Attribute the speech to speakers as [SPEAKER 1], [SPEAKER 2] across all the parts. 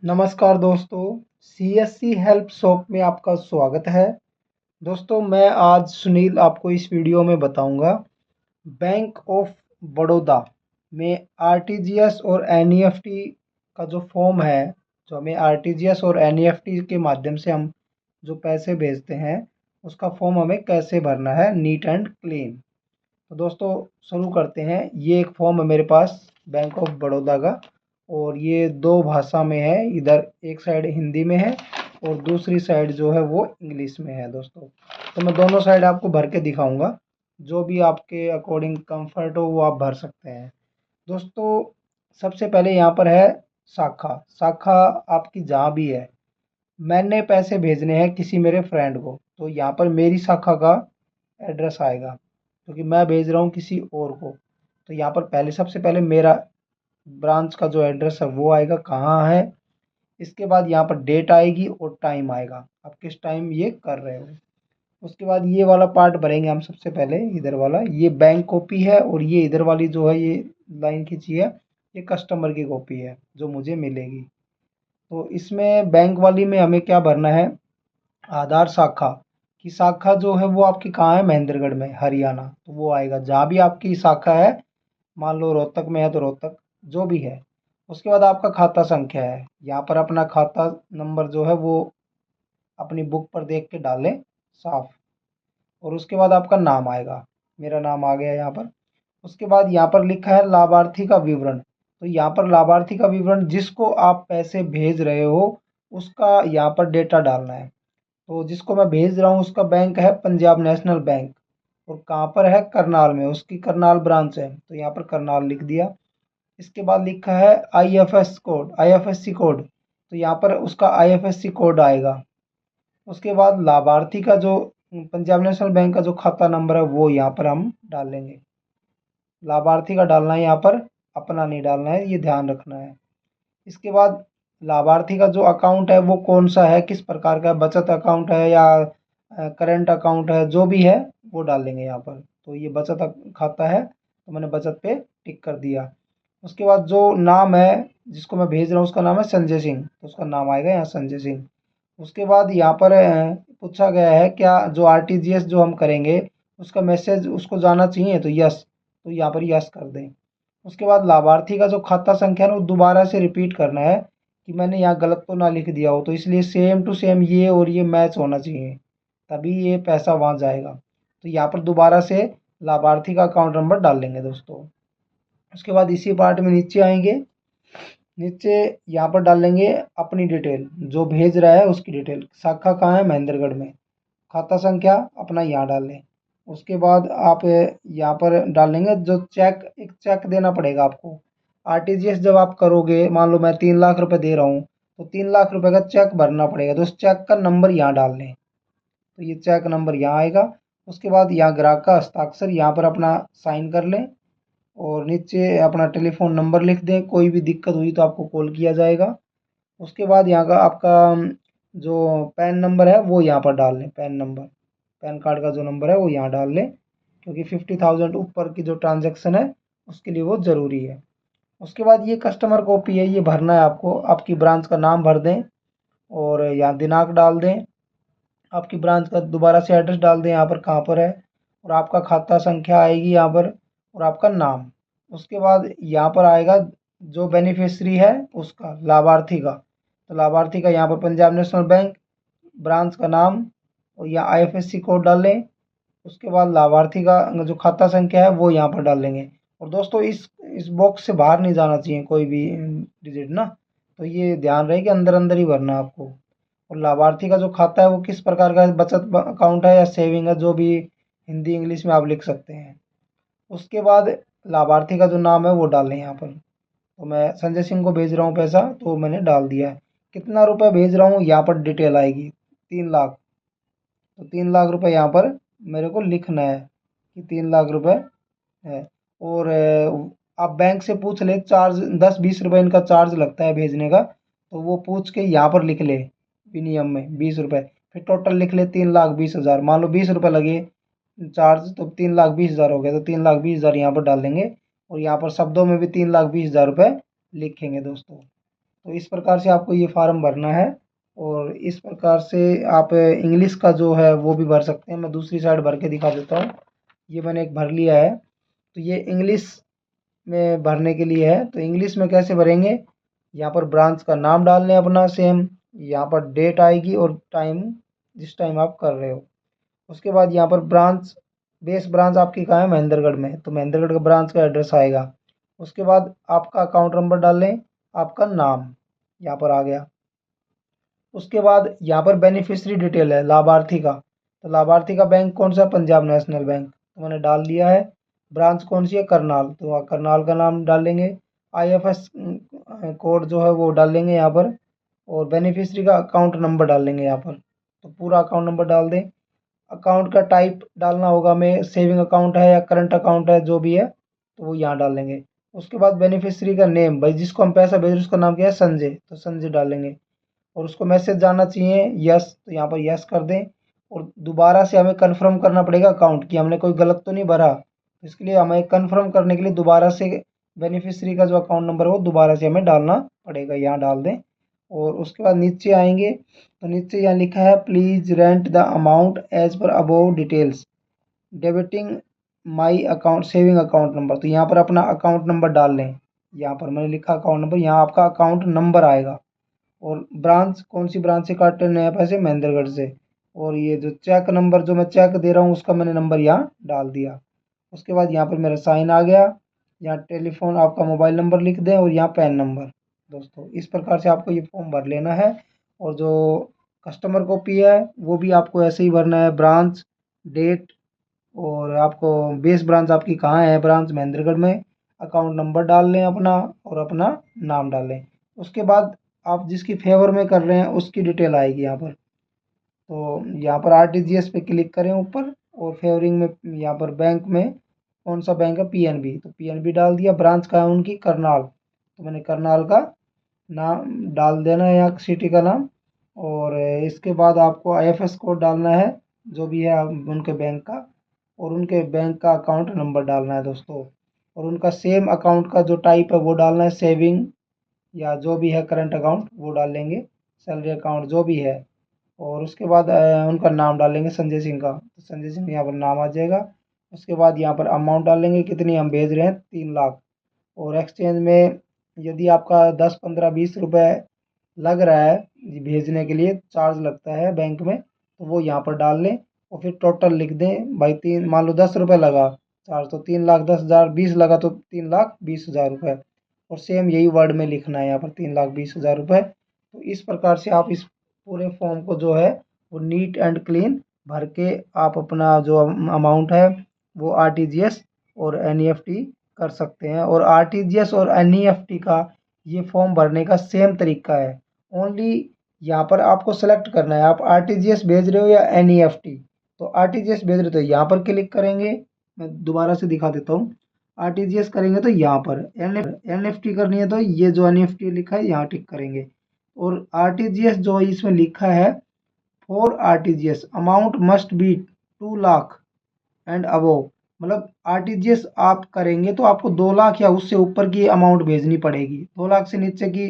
[SPEAKER 1] नमस्कार दोस्तों, CSC help shop में आपका स्वागत है। दोस्तों, मैं आज सुनील आपको इस वीडियो में बताऊंगा बैंक ऑफ बड़ौदा में आरटीजीएस और एनईएफटी का जो फॉर्म है, जो हमें आरटीजीएस और एनईएफटी के माध्यम से हम जो पैसे भेजते हैं, उसका फॉर्म हमें कैसे भरना है नीट एंड क्लीन। तो दोस्तों शुरू करते हैं। ये एक फॉर्म है मेरे पास बैंक ऑफ बड़ौदा का, और ये दो भाषा में है। इधर एक साइड हिंदी में है और दूसरी साइड जो है वो इंग्लिश में है। दोस्तों तो मैं दोनों साइड आपको भर के दिखाऊंगा, जो भी आपके अकॉर्डिंग कंफर्ट हो वो आप भर सकते हैं। दोस्तों सबसे पहले यहाँ पर है शाखा। शाखा आपकी जहाँ भी है, मैंने पैसे भेजने हैं किसी मेरे फ्रेंड को, तो यहाँ पर मेरी शाखा का एड्रेस आएगा, क्योंकि मैं भेज रहा हूँ किसी और को। तो यहाँ पर पहले सबसे पहले मेरा ब्रांच का जो एड्रेस है वो आएगा, कहाँ है। इसके बाद यहाँ पर डेट आएगी और टाइम आएगा, आप किस टाइम ये कर रहे हो। उसके बाद ये वाला पार्ट भरेंगे हम। सबसे पहले इधर वाला ये बैंक कॉपी है, और ये इधर वाली जो है ये लाइन खींची है, ये कस्टमर की कॉपी है जो मुझे मिलेगी। तो इसमें बैंक वाली में हमें क्या भरना है, आधार शाखा की शाखा जो है वो आपकी कहाँ है, महेंद्रगढ़ में, हरियाणा। तो वो आएगा जहाँ भी आपकी शाखा है, मान लो रोहतक में है तो रोहतक, जो भी है। उसके बाद आपका खाता संख्या है, यहाँ पर अपना खाता नंबर जो है वो अपनी बुक पर देख के डालें साफ। और उसके बाद आपका नाम आएगा, मेरा नाम आ गया यहाँ पर। उसके बाद यहाँ पर लिखा है लाभार्थी का विवरण। तो यहाँ पर लाभार्थी का विवरण, जिसको आप पैसे भेज रहे हो उसका यहाँ पर डेटा डालना है। तो जिसको मैं भेज रहा हूँ उसका बैंक है पंजाब नेशनल बैंक, और कहाँ पर है, करनाल में, उसकी करनाल ब्रांच है, तो यहाँ पर करनाल लिख दिया। इसके बाद लिखा है आईएफएस कोड, आईएफएससी कोड, तो यहाँ पर उसका आईएफएससी कोड आएगा। उसके बाद लाभार्थी का जो पंजाब नेशनल बैंक का जो खाता नंबर है वो यहाँ पर हम डालेंगे। लाभार्थी का डालना है यहाँ पर, अपना नहीं डालना है, ये ध्यान रखना है। इसके बाद लाभार्थी का जो अकाउंट है वो कौन सा है, किस प्रकार का है, बचत अकाउंट है या करंट अकाउंट है, जो भी है वो डालेंगे यहाँ पर। तो ये बचत खाता है, तो मैंने बचत पे टिक कर दिया। उसके बाद जो नाम है जिसको मैं भेज रहा हूँ उसका नाम है संजय सिंह, तो उसका नाम आएगा यहाँ संजय सिंह। उसके बाद यहाँ पर पूछा गया है क्या जो आरटीजीएस जो हम करेंगे उसका मैसेज उसको जाना चाहिए, तो यस, तो यहाँ पर यस कर दें। उसके बाद लाभार्थी का जो खाता संख्या है वो दोबारा से रिपीट करना है, कि मैंने यहाँ गलत तो ना लिख दिया हो, तो इसलिए सेम टू सेम ये और ये मैच होना चाहिए, तभी ये पैसा वहाँ जाएगा। तो यहाँ पर दोबारा से लाभार्थी का अकाउंट नंबर डाल लेंगे दोस्तों। उसके बाद इसी पार्ट में नीचे आएंगे, नीचे यहाँ पर डाल लेंगे अपनी डिटेल, जो भेज रहा है उसकी डिटेल। शाखा कहाँ है, महेंद्रगढ़ में। खाता संख्या अपना यहाँ डाल लें। उसके बाद आप यहाँ पर डाल लेंगे जो चेक, एक चेक देना पड़ेगा आपको। आरटीजीएस जब आप करोगे, मान लो मैं 3 लाख रुपए दे रहा हूँ, तो 3 लाख रुपए का चेक भरना पड़ेगा, तो उस चेक का नंबर यहाँ डाल लें। तो ये चेक नंबर यहाँ आएगा। उसके बाद यहाँ ग्राहक का हस्ताक्षर, यहाँ पर अपना साइन कर लें, और नीचे अपना टेलीफोन नंबर लिख दें, कोई भी दिक्कत हुई तो आपको कॉल किया जाएगा। उसके बाद यहाँ का आपका जो पैन नंबर है वो यहाँ पर डाल लें, पैन नंबर, पैन कार्ड का जो नंबर है वो यहाँ डाल लें, क्योंकि 50,000 ऊपर की जो ट्रांजैक्शन है उसके लिए वो ज़रूरी है। उसके बाद ये कस्टमर कॉपी है, ये भरना है आपको, आपकी ब्रांच का नाम भर दें और यहाँ दिनांक डाल दें, आपकी ब्रांच का दोबारा से एड्रेस डाल दें यहाँ पर कहाँ पर है, और आपका खाता संख्या आएगी यहाँ पर, और आपका नाम। उसके बाद यहाँ पर आएगा जो बेनिफिशियरी है उसका, लाभार्थी का, तो लाभार्थी का यहाँ पर पंजाब नेशनल बैंक, ब्रांच का नाम, और यहाँ आईएफएससी कोड डाल लें। उसके बाद लाभार्थी का जो खाता संख्या है वो यहाँ पर डाल लेंगे। और दोस्तों इस बॉक्स से बाहर नहीं जाना चाहिए कोई भी डिजिट ना, तो ये ध्यान रहे कि अंदर अंदर ही भरना है आपको। और लाभार्थी का जो खाता है वो किस प्रकार का है, बचत अकाउंट है या सेविंग है, जो भी हिंदी इंग्लिश में आप लिख सकते हैं। उसके बाद लाभार्थी का जो नाम है वो डालें यहाँ पर। तो मैं संजय सिंह को भेज रहा हूँ पैसा, तो मैंने डाल दिया है। कितना रुपए भेज रहा हूँ यहाँ पर डिटेल आएगी, 3 लाख। तो 3 लाख रुपए यहाँ पर मेरे को लिखना है कि 3 लाख रुपए है। और आप बैंक से पूछ ले, चार्ज 10-20 रुपए इनका चार्ज लगता है भेजने का, तो वो पूछ के यहाँ पर लिख ले विनियम में 20 रुपए, फिर टोटल लिख ले 3,20,000। मान लो 20 रुपए लगे चार्ज, तो 3,20,000 हो गया, तो 3,20,000 यहाँ पर डाल देंगे, और यहाँ पर शब्दों में भी 3,20,000 रुपये लिखेंगे दोस्तों। तो इस प्रकार से आपको ये फार्म भरना है। और इस प्रकार से आप इंग्लिश का जो है वो भी भर सकते हैं। मैं दूसरी साइड भर के दिखा देता हूँ। ये मैंने एक भर लिया है। तो ये इंग्लिश में भरने के लिए है। तो इंग्लिश में कैसे भरेंगे, यहाँ पर ब्रांच का नाम डालने अपना सेम, यहाँ पर डेट आएगी और टाइम, जिस टाइम आप कर रहे हो। उसके बाद यहाँ पर ब्रांच, बेस ब्रांच आपकी कहाँ है, महेंद्रगढ़ में, तो महेंद्रगढ़ का ब्रांच का एड्रेस आएगा। उसके बाद आपका अकाउंट नंबर डाल लें, आपका नाम यहाँ पर आ गया। उसके बाद यहाँ पर बेनिफिशियरी डिटेल है लाभार्थी का, तो लाभार्थी का बैंक कौन सा, पंजाब नेशनल बैंक, तो मैंने डाल दिया है। ब्रांच कौन सी है, करनाल, तो वहाँ करनाल का नाम डाल लेंगे। आईएफएस कोड जो है वो डाल लेंगे यहाँ पर। और बेनिफिशियरी का अकाउंट नंबर डाल लेंगे यहाँ पर। तो पूरा अकाउंट नंबर डाल दें। अकाउंट का टाइप डालना होगा, में सेविंग अकाउंट है या करंट अकाउंट है, जो भी है तो वो यहाँ डाल लेंगे। उसके बाद बेनिफिशियरी का नेम, भाई जिसको हम पैसा भेज रहे हैं उसका नाम क्या है, संजय, तो संजय डाल लेंगे। और उसको मैसेज जाना चाहिए यस, तो यहाँ पर यस कर दें। और दोबारा से हमें कंफर्म करना पड़ेगा अकाउंट कि हमने कोई गलत तो नहीं भरा। तो इसके लिए हमें कंफर्म करने के लिए दोबारा से बेनिफिशियरी का जो अकाउंट नंबर है वो दोबारा से हमें डालना पड़ेगा, यहाँ डाल दें। और उसके बाद नीचे आएंगे तो नीचे यहाँ लिखा है please rent the amount as per above details debiting my account saving account number, तो यहाँ पर अपना अकाउंट नंबर डाल लें। यहाँ पर मैंने लिखा अकाउंट नंबर, यहाँ आपका अकाउंट नंबर आएगा। और ब्रांच कौन सी ब्रांच से काटे नए पैसे, महेंद्रगढ़ से। और ये जो चेक नंबर जो मैं चेक दे रहा हूँ उसका मैंने नंबर यहाँ डाल दिया। उसके बाद यहाँ पर मेरा साइन आ गया। यहाँ टेलीफोन आपका मोबाइल नंबर लिख दें और यहाँ पैन नंबर। दोस्तों इस प्रकार से आपको ये फॉर्म भर लेना है। और जो कस्टमर कॉपी है वो भी आपको ऐसे ही भरना है, ब्रांच, डेट, और आपको बेस ब्रांच आपकी कहाँ है, ब्रांच महेंद्रगढ़ में, अकाउंट नंबर डाल लें अपना और अपना नाम डालें। उसके बाद आप जिसकी फेवर में कर रहे हैं उसकी डिटेल आएगी यहाँ पर। तो यहाँ पर आरटीजीएस पे क्लिक करें ऊपर, और फेवरिंग में यहाँ पर बैंक में कौन सा बैंक है, पीएनबी, तो पीएनबी डाल दिया। ब्रांच का है उनकी करनाल, तो मैंने करनाल का नाम डाल देना है यहाँ सिटी का नाम। और इसके बाद आपको आईएफएस कोड डालना है जो भी है उनके बैंक का, और उनके बैंक का अकाउंट नंबर डालना है दोस्तों। और उनका सेम अकाउंट का जो टाइप है वो डालना है, सेविंग या जो भी है करंट अकाउंट वो डाल लेंगे, सैलरी अकाउंट जो भी है। और उसके बाद उनका नाम डालेंगे संजय सिंह का, तो संजय सिंह यहाँ पर नाम आ जाएगा। उसके बाद यहाँ पर अमाउंट डालेंगे कितनी हम भेज रहे हैं, 3 लाख। और एक्सचेंज में यदि आपका 10, 15, 20 रुपए लग रहा है भेजने के लिए, चार्ज लगता है बैंक में, तो वो यहाँ पर डाल लें। और फिर टोटल लिख दें, भाई तीन, मान लो 10 रुपये लगा चार्ज, तो 3,10,000, 20 लगा तो 3,20,000 रुपये। और सेम यही वर्ड में लिखना है यहाँ पर, 3,20,000 रुपये। तो इस प्रकार से आप इस पूरे फॉर्म को जो है वो नीट एंड क्लीन भर के आप अपना जो अमाउंट है वो आरटीजीएस और एनईएफटी कर सकते हैं। और आरटीजीएस और एनईएफटी का ये फॉर्म भरने का सेम तरीका है। ओनली यहाँ पर आपको सेलेक्ट करना है आप आरटीजीएस भेज रहे हो या एनईएफटी। तो आरटीजीएस भेज रहे हो तो यहाँ पर क्लिक करेंगे, मैं दोबारा से दिखा देता हूँ। आरटीजीएस करेंगे तो यहाँ पर, एनएफटी करनी है तो ये जो एनईएफटी लिखा है यहाँ टिक करेंगे। और आरटीजीएस जो इसमें लिखा है, for RTGS amount must be 2 lakh and above, मतलब आरटीजीएस आप करेंगे तो आपको 2 लाख या उससे ऊपर की अमाउंट भेजनी पड़ेगी, 2 लाख से नीचे की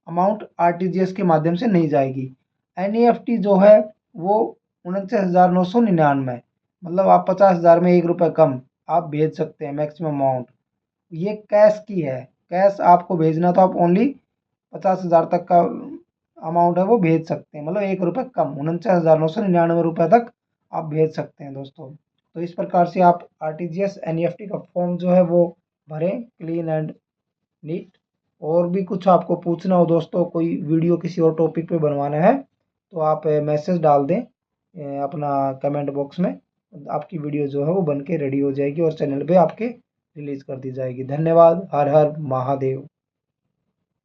[SPEAKER 1] अमाउंट आरटीजीएस के माध्यम से नहीं जाएगी। एनईएफटी जो है वो 49,999, मतलब आप 50,000 में 1 रुपये कम आप भेज सकते हैं मैक्सिमम अमाउंट। ये कैश की है, कैश आपको भेजना तो आप ओनली 50,000 तक का अमाउंट है वो भेज सकते हैं, मतलब 1 रुपये कम, 49,999 रुपये तक आप भेज सकते हैं दोस्तों। तो इस प्रकार से आप आरटीजीएस एनईएफटी का फॉर्म जो है वो भरें, क्लीन एंड नीट। और भी कुछ आपको पूछना हो दोस्तों, कोई वीडियो किसी और टॉपिक पे बनवाना है तो आप मैसेज डाल दें अपना कमेंट बॉक्स में, आपकी वीडियो जो है वो बन के रेडी हो जाएगी और चैनल पे आपके रिलीज़ कर दी जाएगी। धन्यवाद। हर हर महादेव।